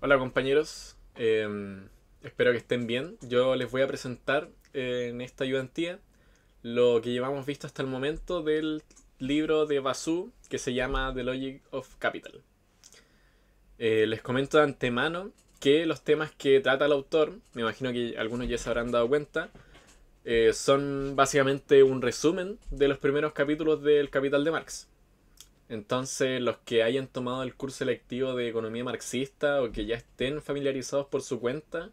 Hola compañeros, espero que estén bien. Yo les voy a presentar en esta ayudantía lo que llevamos visto hasta el momento del libro de Basu que se llama The Logic of Capital. Les comento de antemano que los temas que trata el autor, me imagino que algunos ya se habrán dado cuenta, son básicamente un resumen de los primeros capítulos del Capital de Marx. Entonces, los que hayan tomado el curso selectivo de economía marxista o que ya estén familiarizados por su cuenta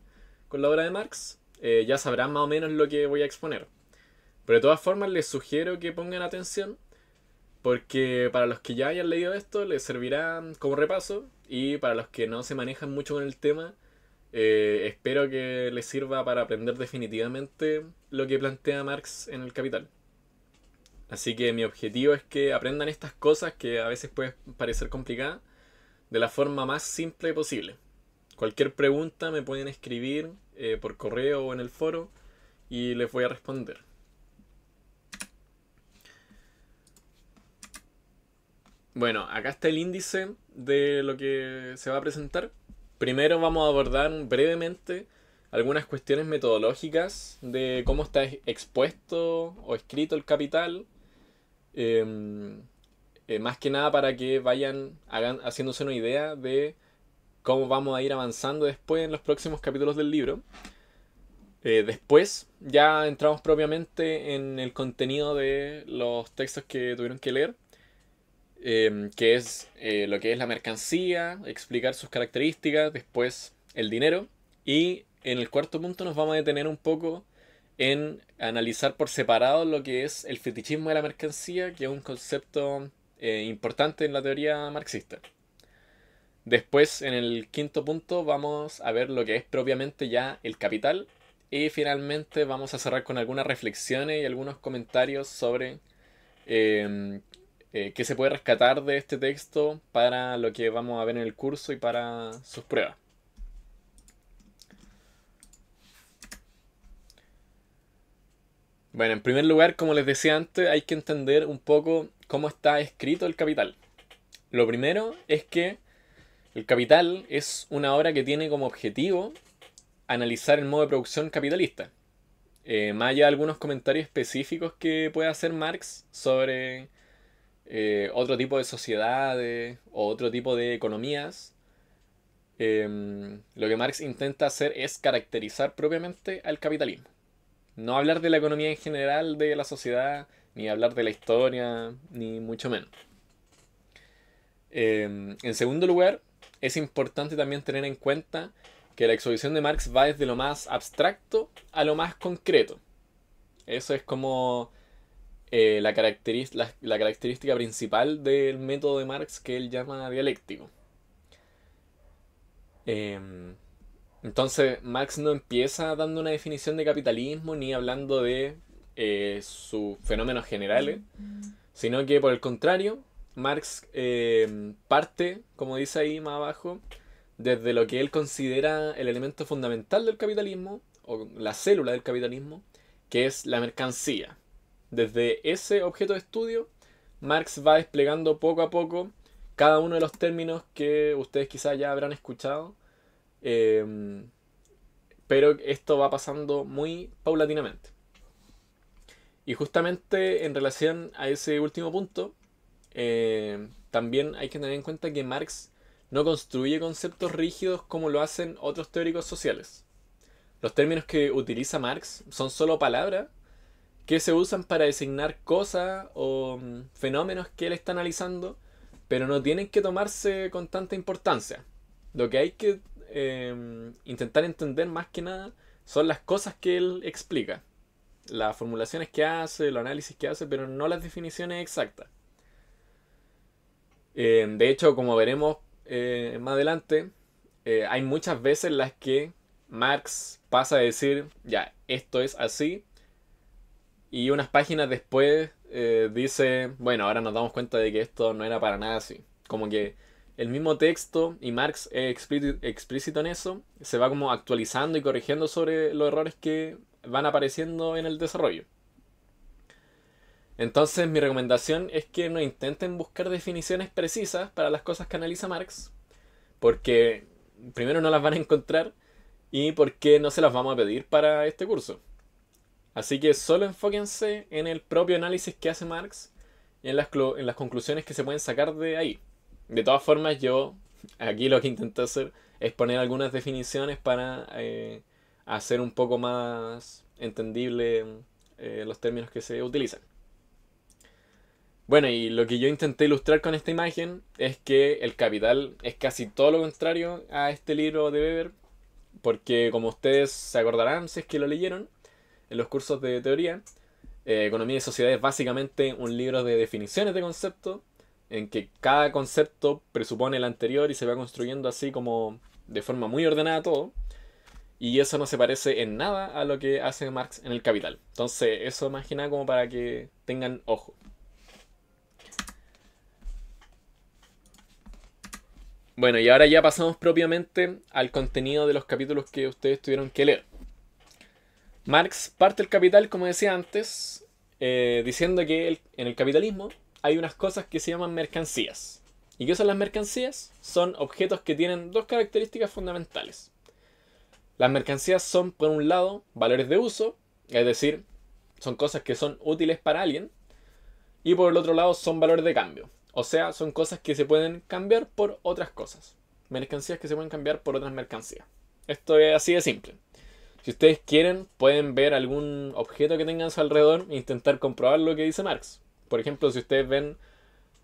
con la obra de Marx, ya sabrán más o menos lo que voy a exponer. Pero de todas formas, les sugiero que pongan atención porque para los que ya hayan leído esto les servirá como repaso y para los que no se manejan mucho con el tema, espero que les sirva para aprender definitivamente lo que plantea Marx en el Capital. Así que mi objetivo es que aprendan estas cosas que a veces pueden parecer complicadas de la forma más simple posible. Cualquier pregunta me pueden escribir por correo o en el foro y les voy a responder. Bueno, acá está el índice de lo que se va a presentar. Primero vamos a abordar brevemente algunas cuestiones metodológicas de cómo está expuesto o escrito el capital. Eh, Más que nada para que vayan haciéndose una idea de cómo vamos a ir avanzando después en los próximos capítulos del libro. Después ya entramos propiamente en el contenido de los textos que tuvieron que leer, que es lo que es la mercancía, explicar sus características, después el dinero, y en el cuarto punto nos vamos a detener un poco en analizar por separado lo que es el fetichismo de la mercancía, que es un concepto importante en la teoría marxista. Después, en el quinto punto, vamos a ver lo que es propiamente ya el capital. Y finalmente vamos a cerrar con algunas reflexiones y algunos comentarios sobre eh, qué se puede rescatar de este texto para lo que vamos a ver en el curso y para sus pruebas. Bueno, en primer lugar, como les decía antes, hay que entender un poco cómo está escrito el capital. Lo primero es que el capital es una obra que tiene como objetivo analizar el modo de producción capitalista. Más allá de algunos comentarios específicos que puede hacer Marx sobre otro tipo de sociedades o otro tipo de economías, lo que Marx intenta hacer es caracterizar propiamente al capitalismo. No hablar de la economía en general de la sociedad, ni hablar de la historia, ni mucho menos. En segundo lugar, es importante también tener en cuenta que la exposición de Marx va desde lo más abstracto a lo más concreto. Eso es como la característica principal del método de Marx que él llama dialéctico. Eh, entonces, Marx no empieza dando una definición de capitalismo ni hablando de sus fenómenos generales, sino que por el contrario, Marx parte, como dice ahí más abajo, desde lo que él considera el elemento fundamental del capitalismo, o la célula del capitalismo, que es la mercancía. Desde ese objeto de estudio, Marx va desplegando poco a poco cada uno de los términos que ustedes quizás ya habrán escuchado, eh, pero esto va pasando muy paulatinamente. Y justamente en relación a ese último punto, también hay que tener en cuenta que Marx no construye conceptos rígidos como lo hacen otros teóricos sociales. Los términos que utiliza Marx son solo palabras que se usan para designar cosas o fenómenos que él está analizando, pero no tienen que tomarse con tanta importancia. Lo que hay que intentar entender más que nada son las cosas que él explica, las formulaciones que hace, los análisis que hace, pero no las definiciones exactas. De hecho, como veremos más adelante, hay muchas veces en las que Marx pasa a decir, ya, esto es así, y unas páginas después dice, bueno, ahora nos damos cuenta de que esto no era para nada así. Como que el mismo texto, y Marx es explícito en eso, se va como actualizando y corrigiendo sobre los errores que van apareciendo en el desarrollo. Entonces mi recomendación es que no intenten buscar definiciones precisas para las cosas que analiza Marx, porque primero no las van a encontrar y porque no se las vamos a pedir para este curso. Así que solo enfóquense en el propio análisis que hace Marx y en las conclusiones que se pueden sacar de ahí. De todas formas, yo aquí lo que intenté hacer es poner algunas definiciones para hacer un poco más entendible los términos que se utilizan. Bueno, y lo que yo intenté ilustrar con esta imagen es que El Capital es casi todo lo contrario a este libro de Weber, porque como ustedes se acordarán si es que lo leyeron en los cursos de teoría, Economía y Sociedad es básicamente un libro de definiciones de conceptos, en que cada concepto presupone el anterior y se va construyendo así como de forma muy ordenada todo, y eso no se parece en nada a lo que hace Marx en El Capital. Entonces, eso más que nada como para que tengan ojo. Bueno, y ahora ya pasamos propiamente al contenido de los capítulos que ustedes tuvieron que leer. Marx parte el Capital, como decía antes, diciendo que en el capitalismo hay unas cosas que se llaman mercancías. ¿Y qué son las mercancías? Son objetos que tienen dos características fundamentales. Las mercancías son, por un lado, valores de uso, es decir, son cosas que son útiles para alguien, y por el otro lado son valores de cambio. O sea, son cosas que se pueden cambiar por otras cosas. Mercancías que se pueden cambiar por otras mercancías. Esto es así de simple. Si ustedes quieren, pueden ver algún objeto que tengan a su alrededor e intentar comprobar lo que dice Marx. Por ejemplo, si ustedes ven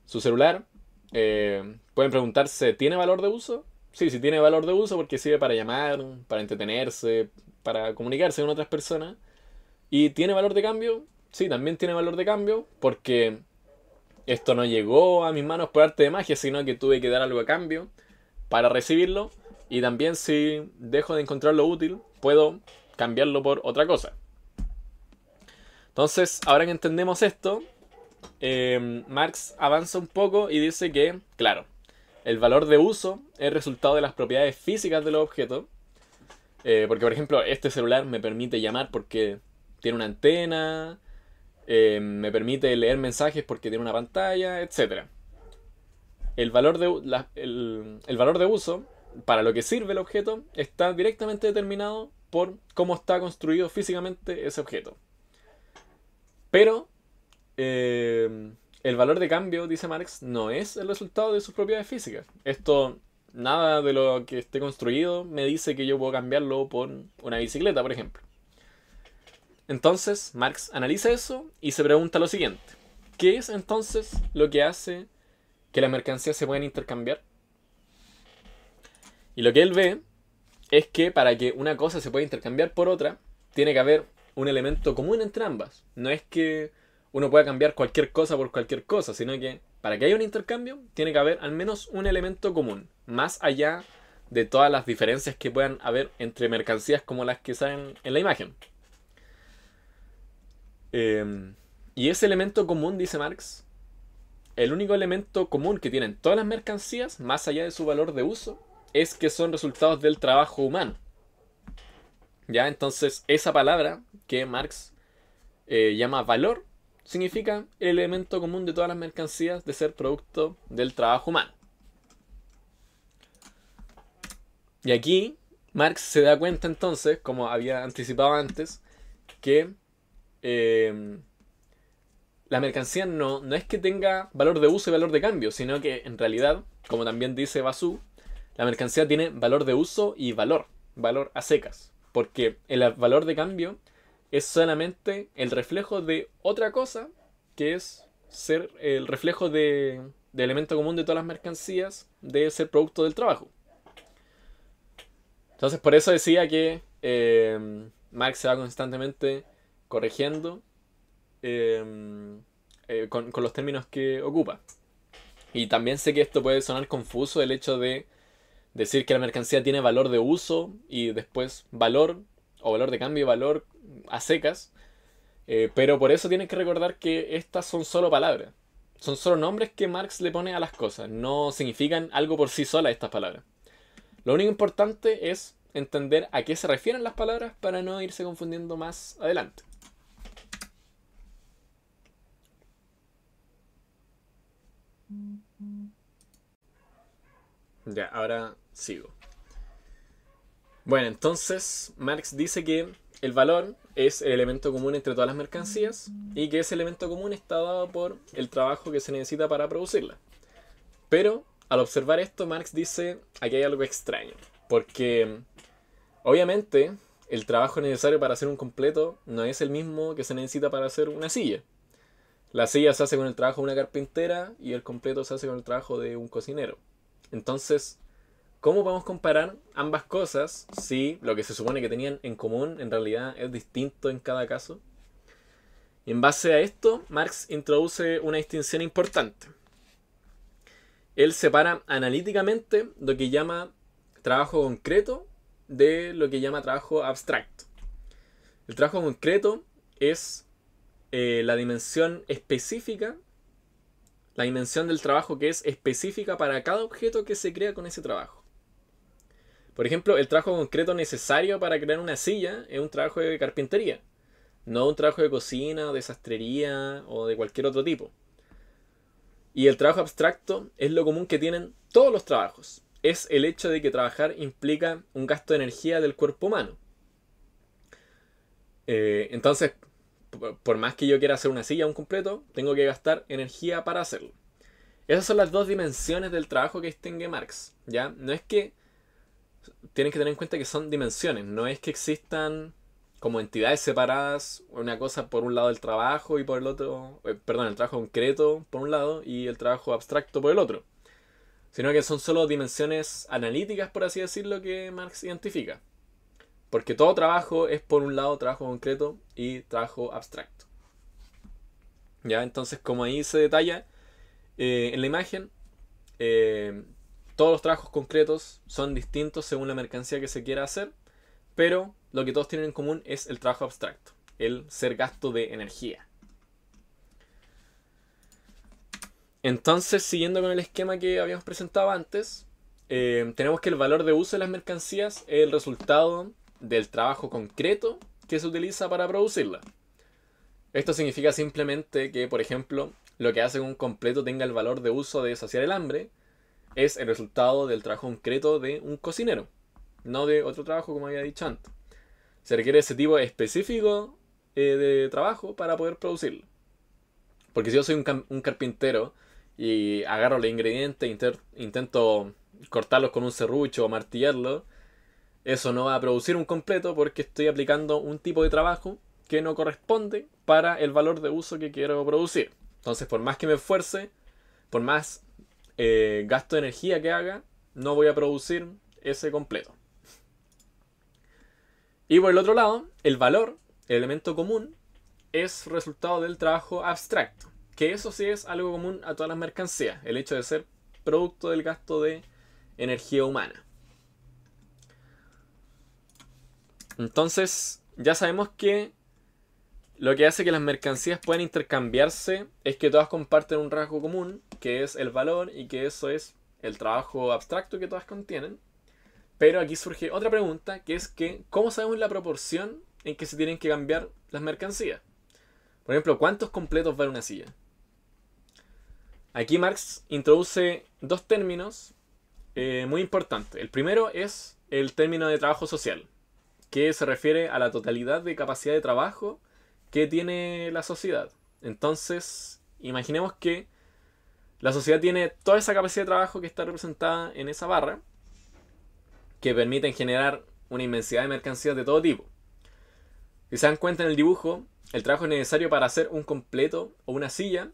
su celular, pueden preguntarse, ¿tiene valor de uso? Sí, sí tiene valor de uso porque sirve para llamar, para entretenerse, para comunicarse con otras personas. ¿Y tiene valor de cambio? Sí, también tiene valor de cambio porque esto no llegó a mis manos por arte de magia, sino que tuve que dar algo a cambio para recibirlo. Y también si dejo de encontrarlo útil, puedo cambiarlo por otra cosa. Entonces, ahora que entendemos esto, Marx avanza un poco y dice que, claro, el valor de uso es resultado de las propiedades físicas de los objetos. Porque, por ejemplo, este celular me permite llamar porque tiene una antena, me permite leer mensajes porque tiene una pantalla, etc. El valor de uso, para lo que sirve el objeto, está directamente determinado por cómo está construido físicamente ese objeto. Pero el valor de cambio, dice Marx, no es el resultado de sus propiedades físicas. Esto, nada de lo que esté construido me dice que yo puedo cambiarlo por una bicicleta, por ejemplo. Entonces, Marx analiza eso y se pregunta lo siguiente. ¿Qué es entonces lo que hace que las mercancías se puedan intercambiar? Y lo que él ve es que para que una cosa se pueda intercambiar por otra, tiene que haber un elemento común entre ambas. No es que uno pueda cambiar cualquier cosa por cualquier cosa, sino que para que haya un intercambio, tiene que haber al menos un elemento común, más allá de todas las diferencias que puedan haber entre mercancías como las que salen en la imagen. Y ese elemento común, dice Marx, el único elemento común que tienen todas las mercancías, más allá de su valor de uso, es que son resultados del trabajo humano. Ya, entonces esa palabra que Marx llama valor significa el elemento común de todas las mercancías de ser producto del trabajo humano. Y aquí Marx se da cuenta entonces, como había anticipado antes, que la mercancía no es que tenga valor de uso y valor de cambio, sino que en realidad, como también dice Basú, la mercancía tiene valor de uso y valor a secas. Porque el valor de cambio es solamente el reflejo de otra cosa, que es ser el reflejo de elemento común de todas las mercancías, de ser producto del trabajo. Entonces por eso decía que Marx se va constantemente corrigiendo con los términos que ocupa. Y también sé que esto puede sonar confuso, el hecho de decir que la mercancía tiene valor de uso y después valor o valor de cambio y valor a secas. Pero por eso tienen que recordar que estas son solo palabras. Son solo nombres que Marx le pone a las cosas. No significan algo por sí solas estas palabras. Lo único importante es entender a qué se refieren las palabras para no irse confundiendo más adelante. Ya, ahora sigo. Bueno, entonces Marx dice que el valor es el elemento común entre todas las mercancías y que ese elemento común está dado por el trabajo que se necesita para producirla. Pero al observar esto, Marx dice, aquí hay algo extraño, porque obviamente el trabajo necesario para hacer un completo no es el mismo que se necesita para hacer una silla. La silla se hace con el trabajo de una carpintera y el completo se hace con el trabajo de un cocinero. Entonces, ¿cómo podemos comparar ambas cosas si lo que se supone que tenían en común en realidad es distinto en cada caso? Y en base a esto, Marx introduce una distinción importante. Él separa analíticamente lo que llama trabajo concreto de lo que llama trabajo abstracto. El trabajo concreto es la dimensión específica, la dimensión del trabajo que es específica para cada objeto que se crea con ese trabajo. Por ejemplo, el trabajo concreto necesario para crear una silla es un trabajo de carpintería, no un trabajo de cocina, de sastrería o de cualquier otro tipo. Y el trabajo abstracto es lo común que tienen todos los trabajos. Es el hecho de que trabajar implica un gasto de energía del cuerpo humano. Entonces, por más que yo quiera hacer una silla o un completo, tengo que gastar energía para hacerlo. Esas son las dos dimensiones del trabajo que distingue Marx. ¿Ya? No es que... Tienen que tener en cuenta que son dimensiones. No es que existan como entidades separadas, una cosa por un lado el trabajo y por el otro... perdón, el trabajo concreto por un lado y el trabajo abstracto por el otro. Sino que son solo dimensiones analíticas, por así decirlo, que Marx identifica. Porque todo trabajo es por un lado trabajo concreto y trabajo abstracto. ¿Ya? Entonces, como ahí se detalla en la imagen, todos los trabajos concretos son distintos según la mercancía que se quiera hacer, pero lo que todos tienen en común es el trabajo abstracto, el ser gasto de energía. Entonces, siguiendo con el esquema que habíamos presentado antes, tenemos que el valor de uso de las mercancías es el resultado del trabajo concreto que se utiliza para producirla. Esto significa simplemente que, por ejemplo, lo que hace que un completo tenga el valor de uso de saciar el hambre es el resultado del trabajo concreto de un cocinero, no de otro trabajo como había dicho antes. Se requiere ese tipo específico de trabajo para poder producirlo. Porque si yo soy un carpintero y agarro los ingredientes e intento cortarlos con un serrucho o martillarlo, eso no va a producir un completo porque estoy aplicando un tipo de trabajo que no corresponde para el valor de uso que quiero producir. Entonces, por más que me esfuerce, por más gasto de energía que haga, no voy a producir ese completo. Y por el otro lado, el valor, el elemento común, es resultado del trabajo abstracto. Que eso sí es algo común a todas las mercancías. El hecho de ser producto del gasto de energía humana. Entonces, ya sabemos que lo que hace que las mercancías puedan intercambiarse es que todas comparten un rasgo común, que es el valor, y que eso es el trabajo abstracto que todas contienen. Pero aquí surge otra pregunta, que es que ¿cómo sabemos la proporción en que se tienen que cambiar las mercancías? Por ejemplo, ¿cuántos completos vale una silla? Aquí Marx introduce dos términos muy importantes. El primero es el término de trabajo social, que se refiere a la totalidad de capacidad de trabajo que tiene la sociedad. Entonces, imaginemos que la sociedad tiene toda esa capacidad de trabajo que está representada en esa barra, que permiten generar una inmensidad de mercancías de todo tipo. Si se dan cuenta en el dibujo, el trabajo necesario para hacer un completo o una silla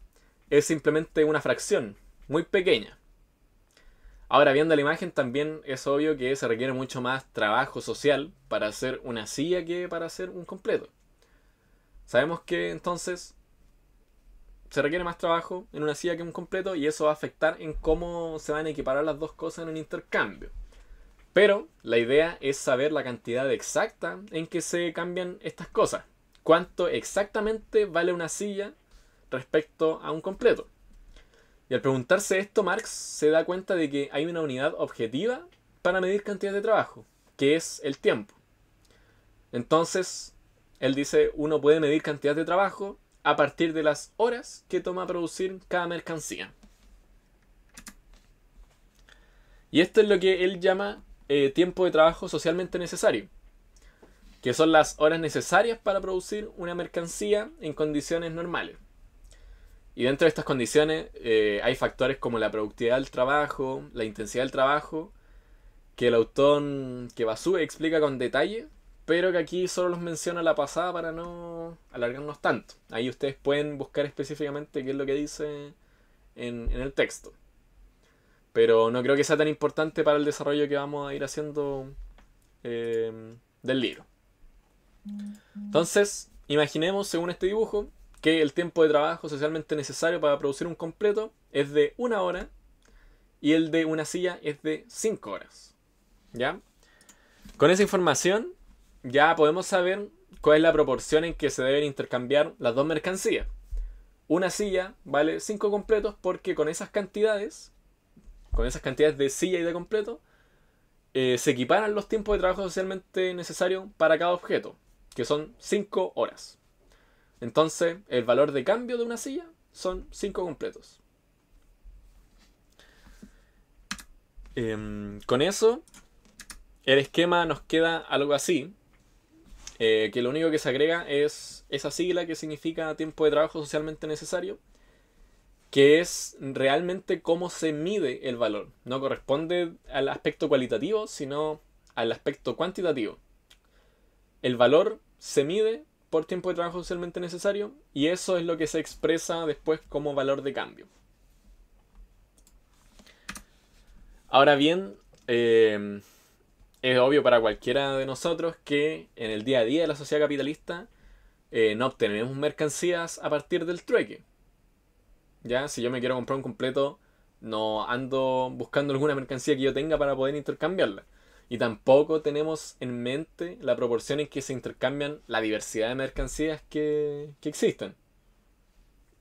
es simplemente una fracción muy pequeña. Ahora, viendo la imagen, también es obvio que se requiere mucho más trabajo social para hacer una silla que para hacer un completo. Sabemos que entonces se requiere más trabajo en una silla que en un completo y eso va a afectar en cómo se van a equiparar las dos cosas en un intercambio. Pero la idea es saber la cantidad exacta en que se cambian estas cosas. ¿Cuánto exactamente vale una silla respecto a un completo? Y al preguntarse esto, Marx se da cuenta de que hay una unidad objetiva para medir cantidad de trabajo, que es el tiempo. Entonces, él dice, uno puede medir cantidad de trabajo a partir de las horas que toma producir cada mercancía. Y esto es lo que él llama tiempo de trabajo socialmente necesario, que son las horas necesarias para producir una mercancía en condiciones normales. Y dentro de estas condiciones hay factores como la productividad del trabajo, la intensidad del trabajo, que el autor Kebasue explica con detalle, pero que aquí solo los menciona a la pasada para no alargarnos tanto. Ahí ustedes pueden buscar específicamente qué es lo que dice en el texto. Pero no creo que sea tan importante para el desarrollo que vamos a ir haciendo del libro. Entonces, imaginemos, según este dibujo, que el tiempo de trabajo socialmente necesario para producir un completo es de 1 hora y el de una silla es de 5 horas. ¿Ya? Con esa información ya podemos saber cuál es la proporción en que se deben intercambiar las dos mercancías. Una silla vale 5 completos porque con esas cantidades de silla y de completo, se equiparan los tiempos de trabajo socialmente necesarios para cada objeto, que son 5 horas. Entonces, el valor de cambio de una silla son 5 completos. Con eso, el esquema nos queda algo así, que lo único que se agrega es esa sigla que significa tiempo de trabajo socialmente necesario, que es realmente cómo se mide el valor. No corresponde al aspecto cualitativo, sino al aspecto cuantitativo. El valor se mide por tiempo de trabajo socialmente necesario y eso es lo que se expresa después como valor de cambio. Ahora bien, es obvio para cualquiera de nosotros que en el día a día de la sociedad capitalista no obtenemos mercancías a partir del trueque. ¿Ya? Si yo me quiero comprar un completo, no ando buscando alguna mercancía que yo tenga para poder intercambiarla. Y tampoco tenemos en mente la proporción en que se intercambian la diversidad de mercancías que existen.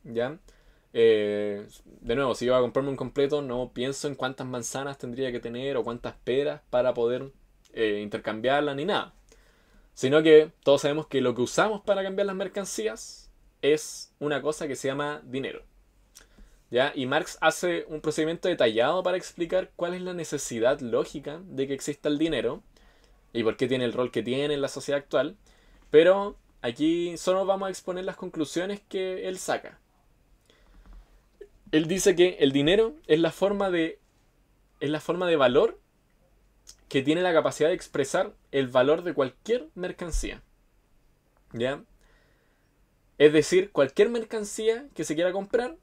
¿Ya? De nuevo, si yo voy a comprarme un completo, no pienso en cuántas manzanas tendría que tener o cuántas peras para poder intercambiarlas ni nada. Sino que todos sabemos que lo que usamos para cambiar las mercancías es una cosa que se llama dinero. ¿Ya? Y Marx hace un procedimiento detallado para explicar cuál es la necesidad lógica de que exista el dinero y por qué tiene el rol que tiene en la sociedad actual. Pero aquí solo vamos a exponer las conclusiones que él saca. Él dice que el dinero es la forma de valor que tiene la capacidad de expresar el valor de cualquier mercancía. ¿Ya? Es decir, cualquier mercancía que se quiera comprar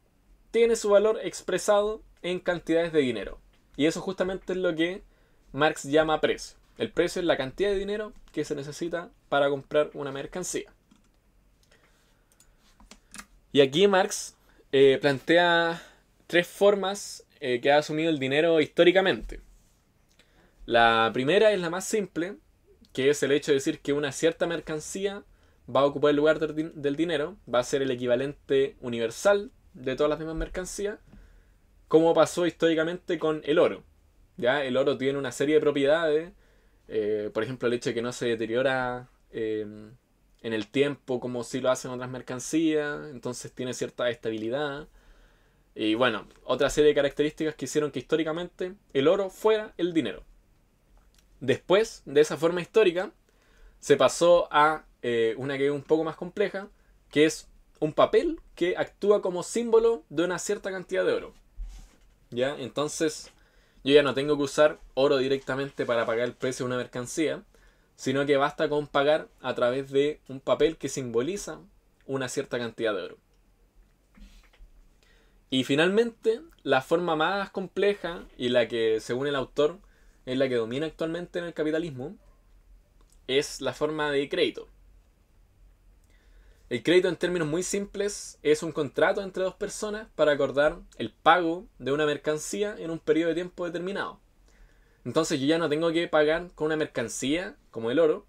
tiene su valor expresado en cantidades de dinero. Y eso justamente es lo que Marx llama precio. El precio es la cantidad de dinero que se necesita para comprar una mercancía. Y aquí Marx plantea 3 formas que ha asumido el dinero históricamente. La primera es la más simple, que es el hecho de decir que una cierta mercancía va a ocupar el lugar del dinero, va a ser el equivalente universal de todas las demás mercancías, como pasó históricamente con el oro. ¿Ya? El oro tiene una serie de propiedades, por ejemplo el hecho de que no se deteriora en el tiempo como si lo hacen otras mercancías, entonces tiene cierta estabilidad. Y bueno, otra serie de características que hicieron que históricamente el oro fuera el dinero. Después de esa forma histórica, se pasó a una que es un poco más compleja, que es un papel que actúa como símbolo de una cierta cantidad de oro. ¿Ya? Entonces, yo ya no tengo que usar oro directamente para pagar el precio de una mercancía, sino que basta con pagar a través de un papel que simboliza una cierta cantidad de oro. Y finalmente, la forma más compleja y la que, según el autor, es la que domina actualmente en el capitalismo, es la forma de crédito. El crédito, en términos muy simples, es un contrato entre dos personas para acordar el pago de una mercancía en un periodo de tiempo determinado. Entonces yo ya no tengo que pagar con una mercancía, como el oro,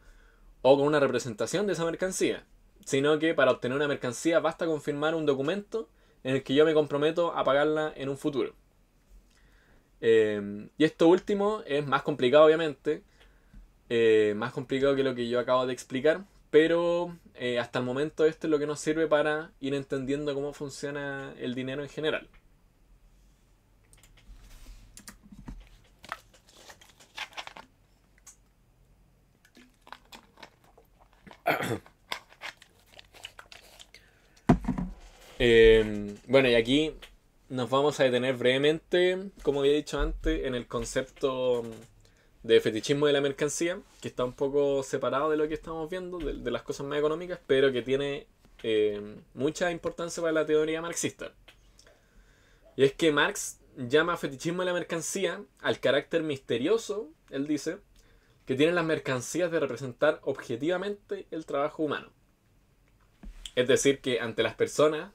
o con una representación de esa mercancía, sino que para obtener una mercancía basta con firmar un documento en el que yo me comprometo a pagarla en un futuro. Y esto último es más complicado, obviamente, más complicado que lo que yo acabo de explicar, pero hasta el momento esto es lo que nos sirve para ir entendiendo cómo funciona el dinero en general. Bueno, y aquí nos vamos a detener brevemente, como había dicho antes, en el concepto de fetichismo de la mercancía, que está un poco separado de lo que estamos viendo, de las cosas más económicas, pero que tiene mucha importancia para la teoría marxista. Y es que Marx llama fetichismo de la mercancía al carácter misterioso, él dice, que tienen las mercancías de representar objetivamente el trabajo humano. Es decir, que ante las personas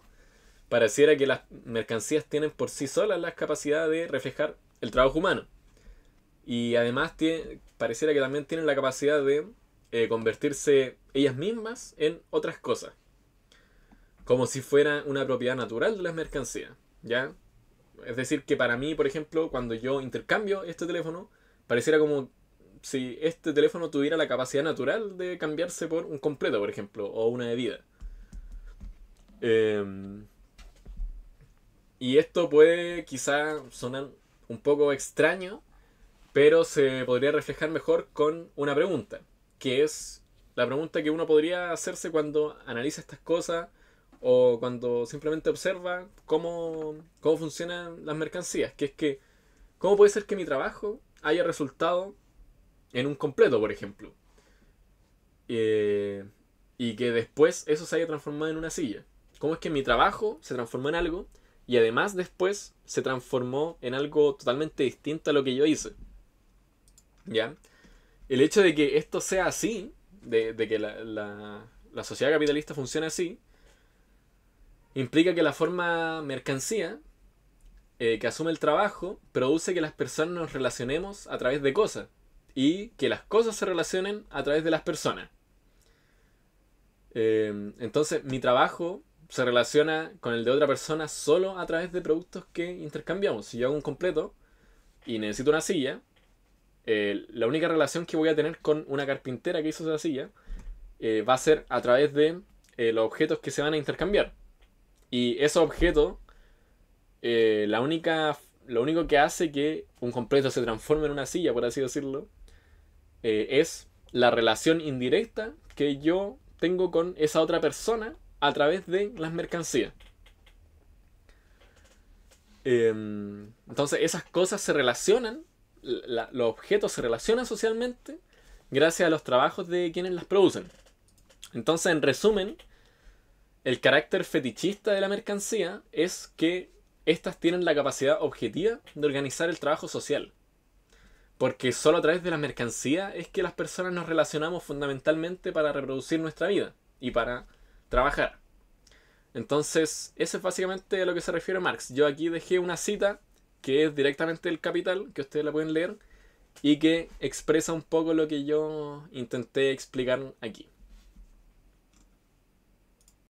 pareciera que las mercancías tienen por sí solas la capacidad de reflejar el trabajo humano. Y además pareciera que también tienen la capacidad de convertirse ellas mismas en otras cosas. Como si fuera una propiedad natural de las mercancías. ¿Ya? Es decir, que para mí, por ejemplo, cuando yo intercambio este teléfono, pareciera como si este teléfono tuviera la capacidad natural de cambiarse por un completo, por ejemplo, o una bebida. Y esto puede quizá sonar un poco extraño, pero se podría reflejar mejor con una pregunta, que es la pregunta que uno podría hacerse cuando analiza estas cosas o cuando simplemente observa cómo funcionan las mercancías, que es que, ¿cómo puede ser que mi trabajo haya resultado en un completo, por ejemplo? Y que después eso se haya transformado en una silla. ¿Cómo es que mi trabajo se transformó en algo y además después se transformó en algo totalmente distinto a lo que yo hice? ¿Ya? El hecho de que esto sea así, de que la sociedad capitalista funcione así, implica que la forma mercancía que asume el trabajo produce que las personas nos relacionemos a través de cosas y que las cosas se relacionen a través de las personas. Entonces mi trabajo se relaciona con el de otra persona solo a través de productos que intercambiamos. Si yo hago un completo y necesito una silla, la única relación que voy a tener con una carpintera que hizo esa silla va a ser a través de los objetos que se van a intercambiar. Y esos objetos, lo único que hace que un completo se transforme en una silla, por así decirlo, es la relación indirecta que yo tengo con esa otra persona a través de las mercancías. Entonces esas cosas se relacionan, los objetos se relacionan socialmente gracias a los trabajos de quienes las producen. Entonces, en resumen, el carácter fetichista de la mercancía es que éstas tienen la capacidad objetiva de organizar el trabajo social. Porque solo a través de la mercancía es que las personas nos relacionamos fundamentalmente para reproducir nuestra vida y para trabajar. Entonces, eso es básicamente a lo que se refiere Marx. Yo aquí dejé una cita que es directamente del Capital, que ustedes la pueden leer, y que expresa un poco lo que yo intenté explicar aquí.